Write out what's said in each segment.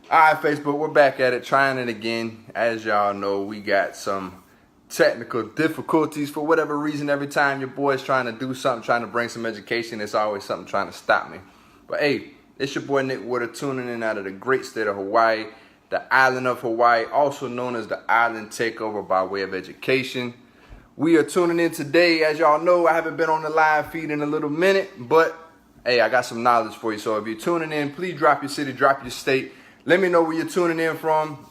Alright, Facebook, we're back at it, trying it again. As y'all know, we got some technical difficulties for whatever reason. Every time your boy's trying to do something, trying to bring some education, it's always something trying to stop me. But hey, it's your boy Nick Woodard tuning in out of the great state of Hawaii, the island of Hawaii, also known as the Island Takeover by way of education. We are tuning in today. As y'all know, I haven't been on the live feed in a little minute, but hey, I got some knowledge for you. So if you're tuning in, please drop your city, drop your state. Let me know where you're tuning in from.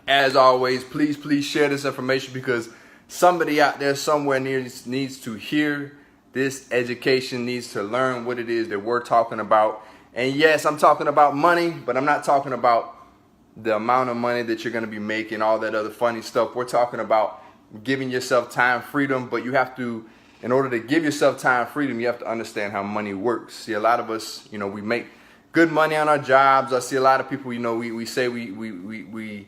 As always, please share this information because somebody out there somewhere needs to hear this education, needs to learn what it is that we're talking about. And yes, I'm talking about money, but I'm not talking about the amount of money that you're going to be making, all that other funny stuff. We're talking about giving yourself time freedom, but you have to, in order to give yourself time freedom, you have to understand how money works. See, a lot of us, we make good money on our jobs. I see a lot of people, we say we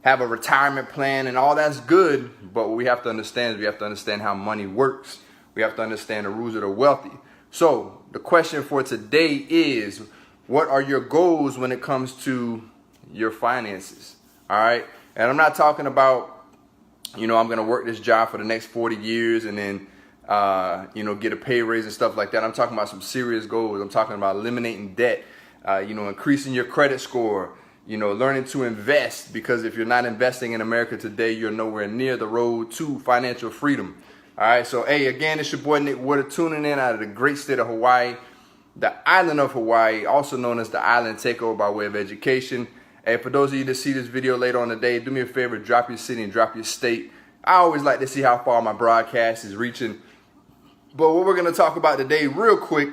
have a retirement plan and all that's good, but what we have to understand is we have to understand how money works. We have to understand the rules of the wealthy. So the question for today is, what are your goals when it comes to your finances? All right. And I'm not talking about, I'm going to work this job for the next 40 years and then, get a pay raise and stuff like that. I'm talking about some serious goals. I'm talking about eliminating debt, increasing your credit score, learning to invest, because if you're not investing in America today, you're nowhere near the road to financial freedom. All right. So, hey, again, it's your boy Nick Woodard tuning in out of the great state of Hawaii, the island of Hawaii, also known as the Island Takeover by way of education. Hey, for those of you that see this video later on today, do me a favor, drop your city and drop your state. I always like to see how far my broadcast is reaching. But what we're going to talk about today real quick,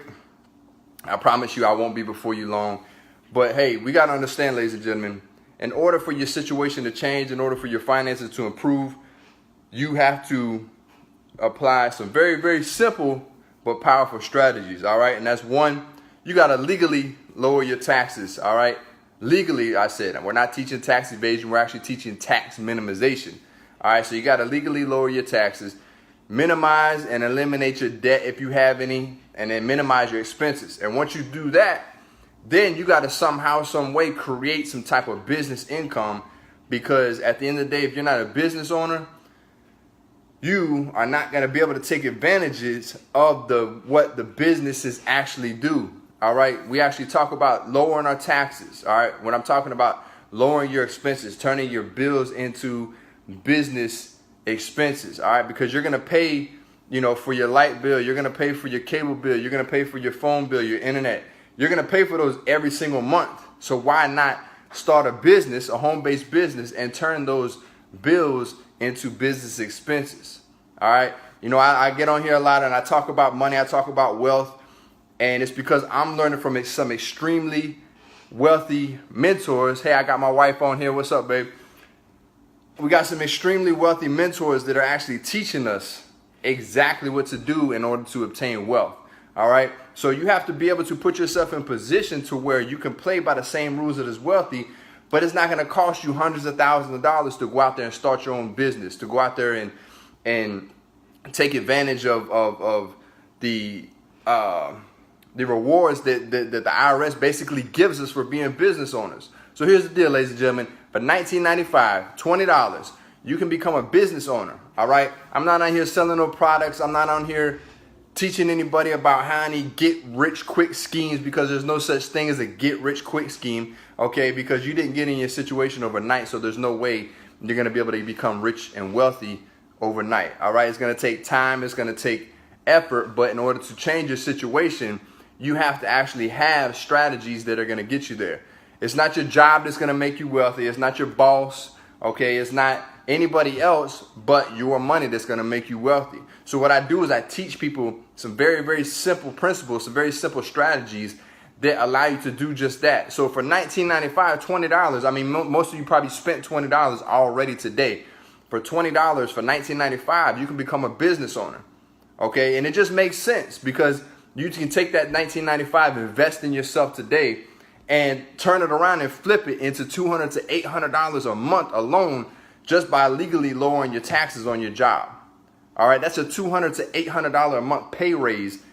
I promise you I won't be before you long. But hey, we got to understand, ladies and gentlemen, in order for your situation to change, in order for your finances to improve, you have to apply some very, very simple but powerful strategies. All right. And that's one, you got to legally lower your taxes. All right. Legally, I said, we're not teaching tax evasion. We're actually teaching tax minimization. All right. So you got to legally lower your taxes, minimize and eliminate your debt if you have any, and then minimize your expenses. And once you do that, then you got to somehow, some way create some type of business income, because at the end of the day, if you're not a business owner, you are not going to be able to take advantages of what the businesses actually do. All right. We actually talk about lowering our taxes. All right. When I'm talking about lowering your expenses, turning your bills into business expenses. All right. Because you're going to pay, for your light bill. You're going to pay for your cable bill. You're going to pay for your phone bill, your internet. You're going to pay for those every single month. So why not start a business, a home-based business, and turn those bills into business expenses? All right. I get on here a lot and I talk about money. I talk about wealth. And it's because I'm learning from some extremely wealthy mentors. Hey, I got my wife on here. What's up, babe? We got some extremely wealthy mentors that are actually teaching us exactly what to do in order to obtain wealth. All right. So you have to be able to put yourself in position to where you can play by the same rules of this wealthy, but it's not going to cost you hundreds of thousands of dollars to go out there and start your own business, to go out there and take advantage of the rewards that the IRS basically gives us for being business owners. So here's the deal, ladies and gentlemen. For $19.95, $20, you can become a business owner. All right. I'm not on here selling no products. I'm not on here teaching anybody about how any get rich quick schemes, because there's no such thing as a get rich quick scheme. Okay. Because you didn't get in your situation overnight. So there's no way you're going to be able to become rich and wealthy overnight. All right. It's going to take time. It's going to take effort. But in order to change your situation, you have to actually have strategies that are going to get you there. It's not your job that's going to make you wealthy. It's not your boss. Okay. It's not anybody else but your money that's going to make you wealthy. So what I do is I teach people some very, very simple principles, some very simple strategies that allow you to do just that. So for $19.95, $20, I mean, most of you probably spent $20 already today. For $20, for $19.95, you can become a business owner. Okay. And it just makes sense because you can take that $19.95, invest in yourself today, and turn it around and flip it into $200 to $800 a month alone, just by legally lowering your taxes on your job. All right, that's a $200 to $800 a month pay raise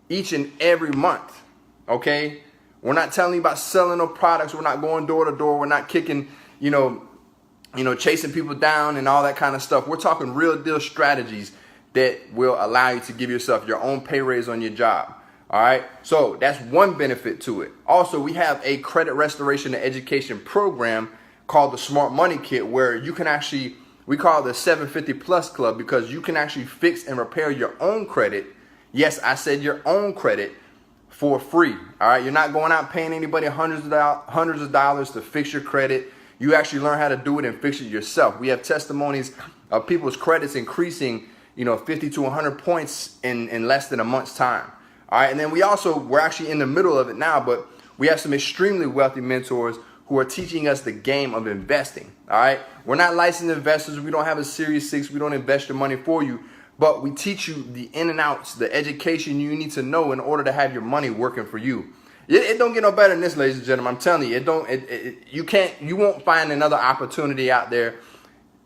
each and every month. Okay, We're not telling you about selling no products. We're not going door to door. We're not kicking, chasing people down and all that kind of stuff. We're talking real deal strategies that will allow you to give yourself your own pay raise on your job. All right. So that's one benefit to it. Also, we have a credit restoration and education program called the Smart Money Kit, where you can actually, we call it the 750 Plus Club, because you can actually fix and repair your own credit. Yes, I said your own credit for free. All right. You're not going out paying anybody hundreds of dollars to fix your credit. You actually learn how to do it and fix it yourself. We have testimonies of people's credits increasing, 50 to 100 points in less than a month's time. All right. And then we're actually in the middle of it now, but we have some extremely wealthy mentors who are teaching us the game of investing. All right. We're not licensed investors. We don't have a Series 6. We don't invest your money for you, but we teach you the in and outs, the education you need to know in order to have your money working for you. It don't get no better than this, ladies and gentlemen. I'm telling you, you won't find another opportunity out there.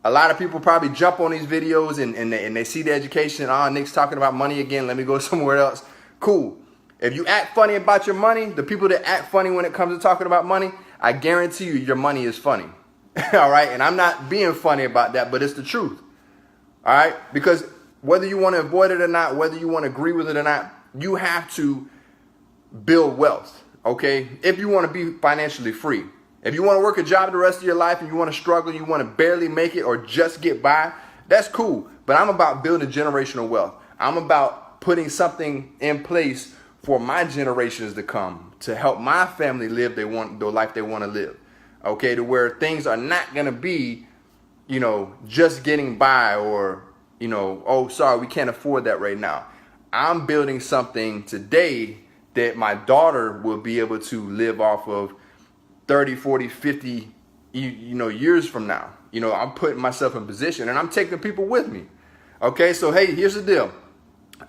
A lot of people probably jump on these videos and they see the education. Oh, Nick's talking about money again. Let me go somewhere else. Cool. If you act funny about your money, the people that act funny when it comes to talking about money, I guarantee you your money is funny. All right. And I'm not being funny about that, but it's the truth. All right. Because whether you want to avoid it or not, whether you want to agree with it or not, you have to build wealth. Okay. If you want to be financially free, if you want to work a job the rest of your life and you want to struggle, you want to barely make it or just get by, that's cool. But I'm about building generational wealth. I'm about putting something in place for my generations to come to help my family live the life they want to live. Okay, to where things are not going to be, just getting by or, oh, sorry, we can't afford that right now. I'm building something today that my daughter will be able to live off of 30, 40, 50, years from now. I'm putting myself in position and I'm taking people with me. Okay, so hey, here's the deal.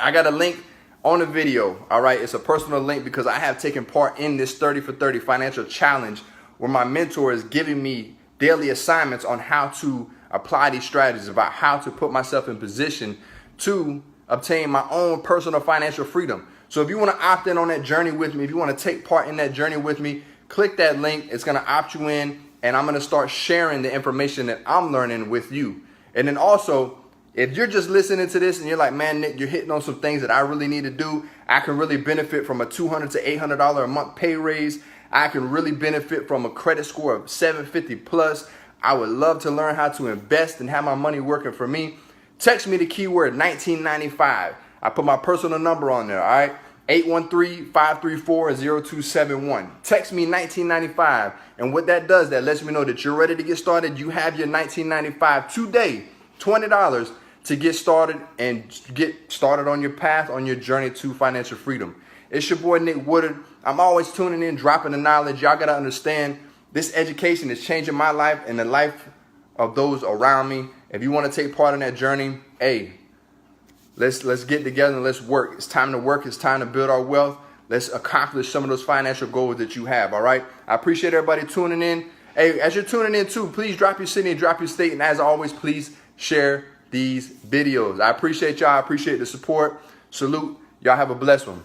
I got a link on the video. All right. It's a personal link because I have taken part in this 30 for 30 financial challenge where my mentor is giving me daily assignments on how to apply these strategies, about how to put myself in position to obtain my own personal financial freedom. So if you want to opt in on that journey with me, if you want to take part in that journey with me, click that link. It's going to opt you in and I'm going to start sharing the information that I'm learning with you. And then also, if you're just listening to this and you're like, man, Nick, you're hitting on some things that I really need to do. I can really benefit from a $200 to $800 a month pay raise. I can really benefit from a credit score of 750 plus. I would love to learn how to invest and have my money working for me. Text me the keyword 1995. I put my personal number on there, all right? 813-534-0271. Text me 1995. And what that does, that lets me know that you're ready to get started. You have your 1995 today, $20 to get started and get started on your path, on your journey to financial freedom. It's your boy, Nick Woodard. I'm always tuning in, dropping the knowledge. Y'all got to understand this education is changing my life and the life of those around me. If you want to take part in that journey, hey, let's get together and let's work. It's time to work. It's time to build our wealth. Let's accomplish some of those financial goals that you have. All right. I appreciate everybody tuning in. Hey, as you're tuning in too, please drop your city and drop your state. And as always, please share these videos. I appreciate y'all. I appreciate the support. Salute. Y'all have a blessed one.